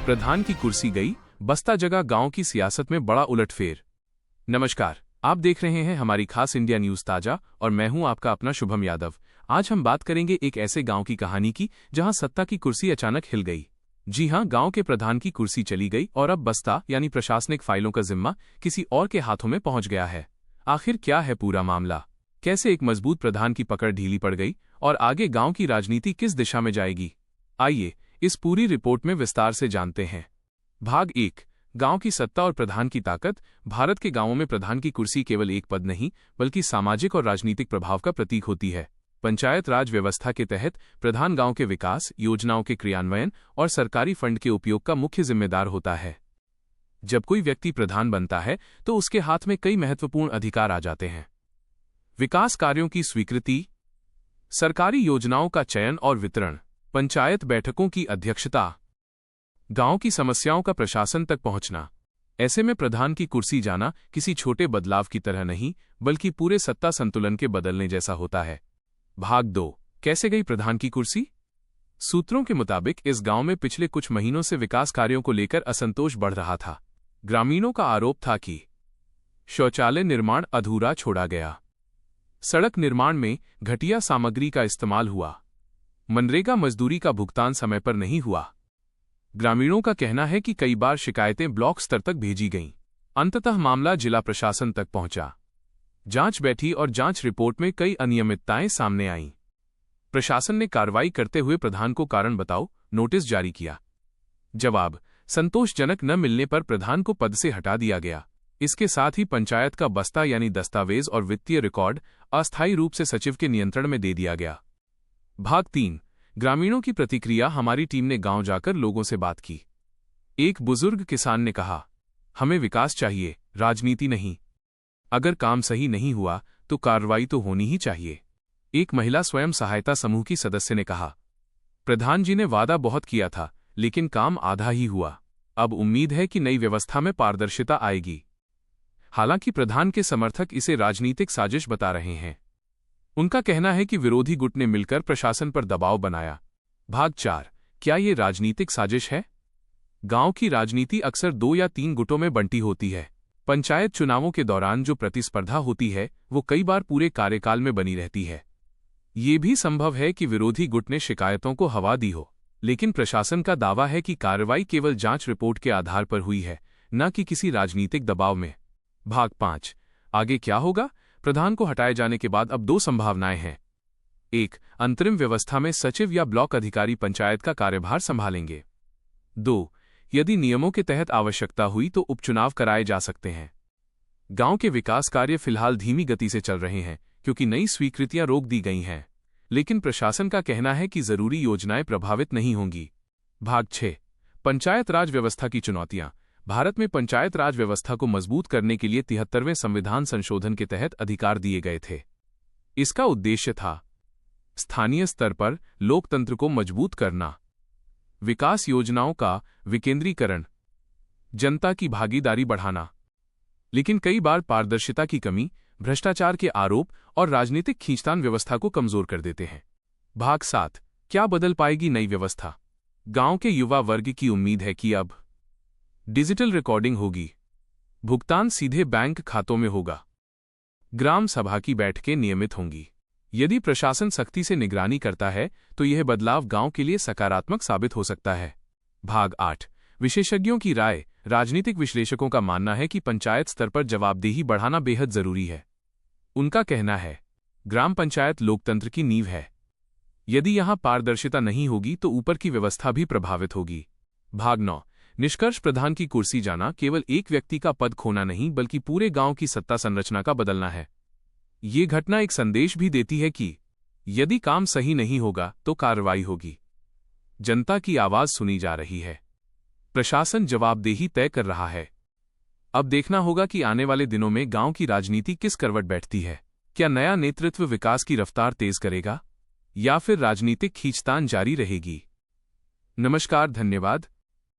प्रधान की कुर्सी गई, बस्ता जगह गांव की सियासत में बड़ा उलटफेर। नमस्कार, आप देख रहे हैं हमारी खास इंडिया न्यूज ताजा और मैं हूं आपका अपना शुभम यादव। आज हम बात करेंगे एक ऐसे गांव की कहानी की जहां सत्ता की कुर्सी अचानक हिल गई। जी हां, गांव के प्रधान की कुर्सी चली गई और अब बस्ता यानी प्रशासनिक फाइलों का जिम्मा किसी और के हाथों में पहुंच गया है। आखिर क्या है पूरा मामला? कैसे एक मजबूत प्रधान की पकड़ ढीली पड़ गई और आगे गांव की राजनीति किस दिशा में जाएगी? आइए इस पूरी रिपोर्ट में विस्तार से जानते हैं। भाग 1, गांव की सत्ता और प्रधान की ताकत। भारत के गांवों में प्रधान की कुर्सी केवल एक पद नहीं बल्कि सामाजिक और राजनीतिक प्रभाव का प्रतीक होती है। पंचायत राज व्यवस्था के तहत प्रधान गांव के विकास, योजनाओं के क्रियान्वयन और सरकारी फंड के उपयोग का मुख्य जिम्मेदार होता है। जब कोई व्यक्ति प्रधान बनता है तो उसके हाथ में कई महत्वपूर्ण अधिकार आ जाते हैं। विकास कार्यों की स्वीकृति, सरकारी योजनाओं का चयन और वितरण, पंचायत बैठकों की अध्यक्षता, गांव की समस्याओं का प्रशासन तक पहुंचना। ऐसे में प्रधान की कुर्सी जाना किसी छोटे बदलाव की तरह नहीं बल्कि पूरे सत्ता संतुलन के बदलने जैसा होता है। भाग 2, कैसे गई प्रधान की कुर्सी? सूत्रों के मुताबिक इस गांव में पिछले कुछ महीनों से विकास कार्यों को लेकर असंतोष बढ़ रहा था। ग्रामीणों का आरोप था कि शौचालय निर्माण अधूरा छोड़ा गया, सड़क निर्माण में घटिया सामग्री का इस्तेमाल हुआ, मनरेगा मजदूरी का भुगतान समय पर नहीं हुआ। ग्रामीणों का कहना है कि कई बार शिकायतें ब्लॉक स्तर तक भेजी गईं। अंततः मामला जिला प्रशासन तक पहुंचा। जांच बैठी और जांच रिपोर्ट में कई अनियमितताएं सामने आईं। प्रशासन ने कार्रवाई करते हुए प्रधान को कारण बताओ नोटिस जारी किया। जवाब संतोषजनक न मिलने पर प्रधान को पद से हटा दिया गया। इसके साथ ही पंचायत का बस्ता यानी दस्तावेज और वित्तीय रिकॉर्ड अस्थायी रूप से सचिव के नियंत्रण में दे दिया गया। भाग 3, ग्रामीणों की प्रतिक्रिया। हमारी टीम ने गांव जाकर लोगों से बात की। एक बुजुर्ग किसान ने कहा, हमें विकास चाहिए, राजनीति नहीं। अगर काम सही नहीं हुआ तो कार्रवाई तो होनी ही चाहिए। एक महिला स्वयं सहायता समूह की सदस्य ने कहा, प्रधान जी ने वादा बहुत किया था लेकिन काम आधा ही हुआ। अब उम्मीद है कि नई व्यवस्था में पारदर्शिता आएगी। हालांकि प्रधान के समर्थक इसे राजनीतिक साजिश बता रहे हैं। उनका कहना है कि विरोधी गुट ने मिलकर प्रशासन पर दबाव बनाया। भाग 4, क्या ये राजनीतिक साजिश है? गांव की राजनीति अक्सर 2 या 3 गुटों में बंटी होती है। पंचायत चुनावों के दौरान जो प्रतिस्पर्धा होती है वो कई बार पूरे कार्यकाल में बनी रहती है। ये भी संभव है कि विरोधी गुट ने शिकायतों को हवा दी हो, लेकिन प्रशासन का दावा है कि कार्रवाई केवल जांच रिपोर्ट के आधार पर हुई है, न कि किसी राजनीतिक दबाव में। भाग 5, आगे क्या होगा? प्रधान को हटाए जाने के बाद अब 2 संभावनाएं हैं। 1, अंतरिम व्यवस्था में सचिव या ब्लॉक अधिकारी पंचायत का कार्यभार संभालेंगे। 2, यदि नियमों के तहत आवश्यकता हुई तो उपचुनाव कराए जा सकते हैं। गांव के विकास कार्य फिलहाल धीमी गति से चल रहे हैं क्योंकि नई स्वीकृतियां रोक दी गई हैं, लेकिन प्रशासन का कहना है कि जरूरी योजनाएं प्रभावित नहीं होंगी। भाग 6, पंचायत राज व्यवस्था की चुनौतियां। भारत में पंचायत राज व्यवस्था को मजबूत करने के लिए 73वें संविधान संशोधन के तहत अधिकार दिए गए थे। इसका उद्देश्य था स्थानीय स्तर पर लोकतंत्र को मजबूत करना, विकास योजनाओं का विकेंद्रीकरण, जनता की भागीदारी बढ़ाना। लेकिन कई बार पारदर्शिता की कमी, भ्रष्टाचार के आरोप और राजनीतिक खींचतान व्यवस्था को कमजोर कर देते हैं। भाग 7, क्या बदल पाएगी नई व्यवस्था? गांव के युवा वर्ग की उम्मीद है कि अब डिजिटल रिकॉर्डिंग होगी, भुगतान सीधे बैंक खातों में होगा, ग्राम सभा की बैठकें नियमित होंगी। यदि प्रशासन सख्ती से निगरानी करता है तो यह बदलाव गांव के लिए सकारात्मक साबित हो सकता है। भाग 8, विशेषज्ञों की राय। राजनीतिक विश्लेषकों का मानना है कि पंचायत स्तर पर जवाबदेही बढ़ाना बेहद जरूरी है। उनका कहना है, ग्राम पंचायत लोकतंत्र की नींव है। यदि यहां पारदर्शिता नहीं होगी तो ऊपर की व्यवस्था भी प्रभावित होगी। भाग 9, निष्कर्ष। प्रधान की कुर्सी जाना केवल एक व्यक्ति का पद खोना नहीं बल्कि पूरे गांव की सत्ता संरचना का बदलना है। ये घटना एक संदेश भी देती है कि यदि काम सही नहीं होगा तो कार्रवाई होगी। जनता की आवाज सुनी जा रही है, प्रशासन जवाबदेही तय कर रहा है। अब देखना होगा कि आने वाले दिनों में गांव की राजनीति किस करवट बैठती है। क्या नया नेतृत्व विकास की रफ्तार तेज करेगा या फिर राजनीतिक खींचतान जारी रहेगी? नमस्कार, धन्यवाद।